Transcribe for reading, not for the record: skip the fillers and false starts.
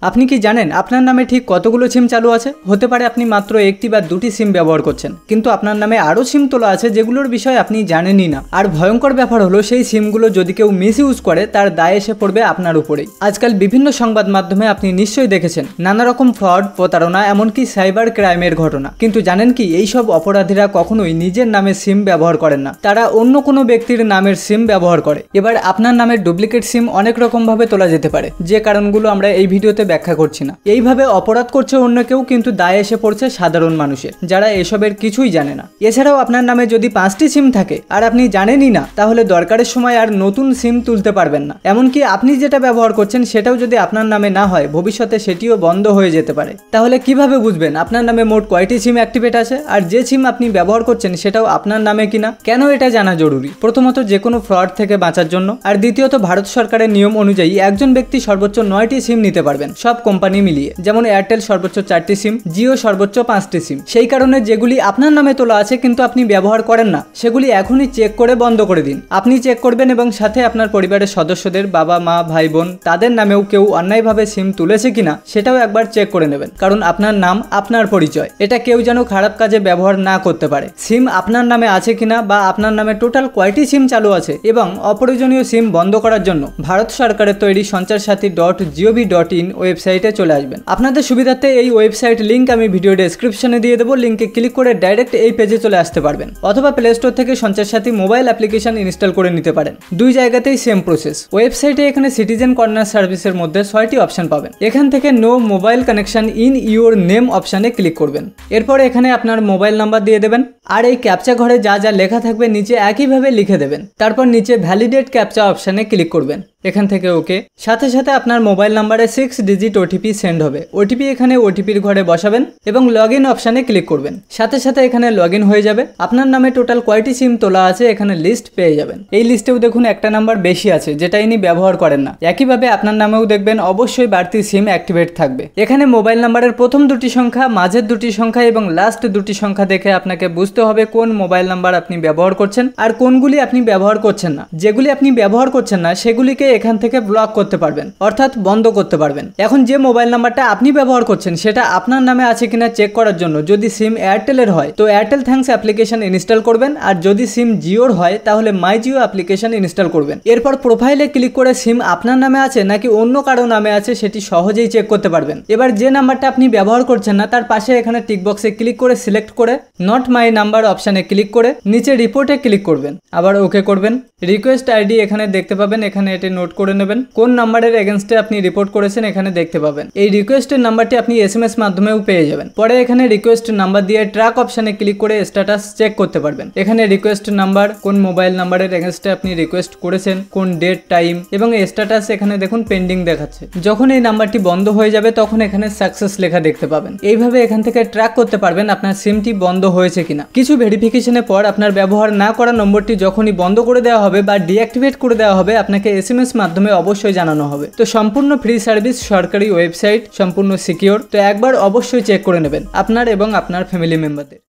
আপনি কি জানেন আপনার নামে ঠিক কতগুলো সিম চালু আছে? হতে পারে আপনি মাত্র একটি বা দুটি সিম ব্যবহার করছেন, কিন্তু আপনার নামে আরও সিম তোলা আছে যেগুলোর বিষয়ে আপনি জানেনই না। আর ভয়ঙ্কর ব্যাপার হলো সেই সিমগুলো যদি কেউ মিসইউজ করে তার দায় এসে পড়বে আপনার উপরেই। আজকাল বিভিন্ন সংবাদ মাধ্যমে আপনি নিশ্চয়ই দেখেছেন নানা রকম ফ্রড, প্রতারণা, এমনকি সাইবার ক্রাইমের ঘটনা। কিন্তু জানেন কি, এইসব অপরাধীরা কখনোই নিজের নামে সিম ব্যবহার করেন না, তারা অন্য কোনো ব্যক্তির নামের সিম ব্যবহার করে। এবার আপনার নামের ডুপ্লিকেট সিম অনেক রকম ভাবে তোলা যেতে পারে, যে কারণগুলো আমরা এই ভিডিওতে ব্যাখ্যা করছি না। এইভাবে অপরাধ করছে অন্য কেউ, কিন্তু দায় এসে পড়ছে সাধারণ মানুষের, যারা এসবের কিছুই জানে না। এছাড়াও আপনার নামে যদি 5টি সিম থাকে আর আপনি জানেনই না, তাহলে দরকারের সময় আর নতুন সিম তুলতে পারবেন না। এমনকি আপনি যেটা ব্যবহার করছেন সেটাও যদি আপনার নামে না হয়, ভবিষ্যতে সেটিও বন্ধ হয়ে যেতে পারে। তাহলে কিভাবে বুঝবেন আপনার নামে মোট কয়টি সিম অ্যাক্টিভেট আছে আর যে সিম আপনি ব্যবহার করছেন সেটাও আপনার নামে কিনা? কেন এটা জানা জরুরি? প্রথমত, যে কোনো ফ্রড থেকে বাঁচার জন্য, আর দ্বিতীয়ত ভারত সরকারের নিয়ম অনুযায়ী একজন ব্যক্তি সর্বোচ্চ 9টি সিম নিতে পারবেন, সব কোম্পানি মিলিয়ে। যেমন এয়ারটেল সর্বোচ্চ 4টি সিম, জিও সর্বোচ্চ 5টি সিম। সেই কারণে যেগুলি আপনার নামে তোলা আছে কিন্তু আপনি ব্যবহার করেন না, সেগুলি এখনই চেক করে বন্ধ করে দিন। আপনি চেক করবেন এবং সাথে আপনার পরিবারের সদস্যদের, বাবা মা ভাই বোন, তাদের নামেও কেউ অন্যায়ভাবে সিম তুলেছে কিনা সেটাও একবার চেক করে নেবেন। কারণ আপনার নাম আপনার পরিচয়, এটা কেউ যেন খারাপ কাজে ব্যবহার না করতে পারে। সিম আপনার নামে আছে কিনা বা আপনার নামে টোটাল কয়টি সিম চালু আছে এবং অপ্রয়োজনীয় সিম বন্ধ করার জন্য ভারত সরকারের তৈরি sanchar-sathi.gov.in ওয়েবসাইটে চলে আসবেন। আপনাদের সুবিধার্থে এই ওয়েবসাইট লিংক আমি ভিডিও ডেসক্রিপশনে দিয়ে দেবো, লিংকে ক্লিক করে ডাইরেক্ট এই পেজে চলে আসতে পারবেন, অথবা প্লে স্টোর থেকে সঞ্চার সাথী মোবাইল অ্যাপ্লিকেশন ইনস্টল করে নিতে পারেন। দুই জায়গাতেই সেম প্রসেস। ওয়েবসাইটে এখানে সিটিজেন কর্নার সার্ভিসের মধ্যে 6টি অপশন পাবেন। এখান থেকে no mobile connection in your name অপশানে ক্লিক করবেন। এরপরে এখানে আপনার মোবাইল নাম্বার দিয়ে দেবেন, আর এই ক্যাপচা ঘরে যা যা লেখা থাকবে নিচে একইভাবে লিখে দেবেন। তারপর নিচে ভ্যালিডেট ক্যাপচা অপশানে ক্লিক করবেন। এখান থেকে ওকে। সাথে সাথে আপনার মোবাইল নাম্বারে 6 ডিজিট ওটিপি সেন্ড হবে। ওটিপি এখানে ওটিপির ঘরে বসাবেন এবং লগ ইন অপশানে ক্লিক করবেন। সাথে সাথে এখানে লগ ইন হয়ে যাবে। আপনার নামে টোটাল কয়টি সিম তোলা আছে এখানে লিস্ট পেয়ে যাবেন। এই লিস্টেও দেখুন একটা নাম্বার বেশি আছে, যেটা ইনি ব্যবহার করেন না। একইভাবে আপনার নামেও দেখবেন অবশ্যই বাড়তি সিম অ্যাক্টিভেট থাকবে। এখানে মোবাইল নাম্বারের প্রথম দুটি সংখ্যা, মাঝের দুটি সংখ্যা এবং লাস্ট দুটি সংখ্যা দেখে আপনাকে বুঝতে হবে কোন মোবাইল নাম্বার আপনি ব্যবহার করছেন আর কোনগুলি আপনি ব্যবহার করছেন না। যেগুলি আপনি ব্যবহার করছেন না সেগুলিকে এখান থেকে ব্লক করতে পারবেন, অর্থাৎ বন্ধ করতে পারবেন। এখন যে মোবাইল নাম্বারটা আপনি ব্যবহার করছেন সেটা আপনার নামে আছে কিনা চেক করার জন্য যদি সিম এয়ারটেলের হয় তো এয়ারটেল থ্যাঙ্কস অ্যাপ্লিকেশন ইনস্টল করবেন, আর যদি সিম জিওর হয় তাহলে মাই জিও অ্যাপ্লিকেশন ইনস্টল করবেন। এরপর প্রোফাইলে ক্লিক করে সিম আপনার নামে আছে নাকি অন্য কারো নামে আছে সেটি সহজেই চেক করতে পারবেন। এবার যে নাম্বারটা আপনি ব্যবহার করছেন না তার পাশে এখানে টিক বক্সে ক্লিক করে সিলেক্ট করে নট মাই নাম্বার অপশানে ক্লিক করে নিচে রিপোর্টে ক্লিক করবেন, আবার ওকে করবেন। রিকোয়েস্ট আইডি এখানে দেখতে পাবেন, এখানে এটি নোট করে নেবেন। কোন নাম্বারের এগেনস্টে আপনি রিপোর্ট করেছেন এখানে দেখতে পাবেন। এই রিকোয়েস্টের নাম্বারটি আপনি এসএমএস মাধ্যমেও পেয়ে যাবেন। পরে এখানে রিকোয়েস্ট নাম্বার দিয়ে ট্র্যাক অপশানে ক্লিক করে স্ট্যাটাস চেক করতে পারবেন। এখানে রিকোয়েস্ট নাম্বার, কোন মোবাইল নাম্বারের এগেনস্টে আপনি রিকোয়েস্ট করেছেন, কোন ডেট, টাইম এবং স্ট্যাটাস এখানে দেখুন পেন্ডিং দেখাচ্ছে। যখন এই নাম্বারটি বন্ধ হয়ে যাবে তখন এখানে সাকসেস লেখা দেখতে পাবেন। এইভাবে এখান থেকে ট্র্যাক করতে পারবেন আপনার সিমটি বন্ধ হয়েছে কিনা। কিছু ভেরিফিকেশনের পর আপনার ব্যবহার না করা নম্বরটি যখনই বন্ধ করে দেওয়া হবে বা ডিঅ্যাক্টিভেট করে দেওয়া হবে আপনাকে এসএমএস মাধ্যমে অবশ্যই জানানো হবে। তো সম্পূর্ণ ফ্রি সার্ভিস, সরকারি ওয়েবসাইট, সম্পূর্ণ সিকিউর। তো একবার অবশ্যই চেক করে নেবেন আপনার এবং আপনার ফ্যামিলি মেম্বারদের।